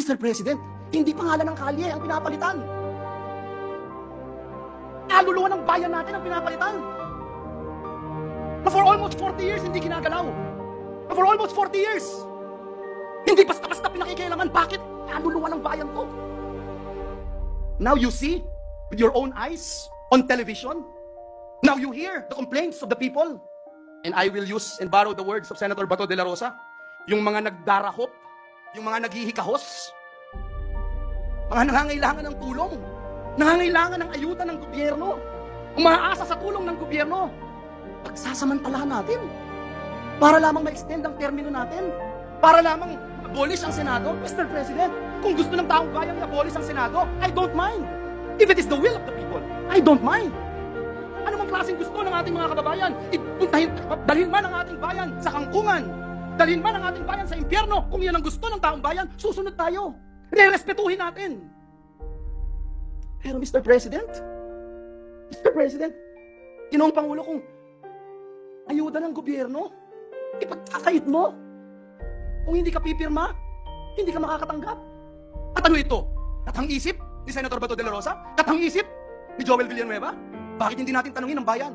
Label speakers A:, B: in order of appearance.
A: Mr. President, hindi pangalan ng kalye ang pinapalitan. Kaluluwa ng bayan natin ang pinapalitan. Na for almost 40 years, hindi ginagalaw. Na for almost 40 years, hindi basta-basta pinakikialaman. Bakit? Kaluluwa ng bayan to. Now you see, with your own eyes, on television, now you hear the complaints of the people. And I will use and borrow the words of Senator Bato de la Rosa, yung mga nagdarahop, yung mga naghihikahos, mga nangangailangan ng tulong, nangangailangan ng ayuda ng gobyerno, umaasa sa tulong ng gobyerno, pagsasamantalahan natin para lamang ma-extend ang termino natin, para lamang abolish ang Senado. Mr. President, kung gusto ng taong bayan i-abolish ang Senado, I don't mind. If it is the will of the people, I don't mind. Ano mang klaseng gusto ng ating mga kababayan? Dalhin man ang ating bayan sa kangkungan, dalhin man ang ating bayan sa impyerno. Kung yan ang gusto ng taong bayan, susunod tayo. Respetuhin natin. Pero Mr. President, Ginoong Pangulo, kung ayuda ng gobyerno, ipagkakait mo. Kung hindi ka pipirma, hindi ka makakatanggap. At ano ito? Katang-isip ni Senator Bato de la Rosa? Katang-isip ni Joel Villanueva? Bakit hindi natin tanungin ang bayan?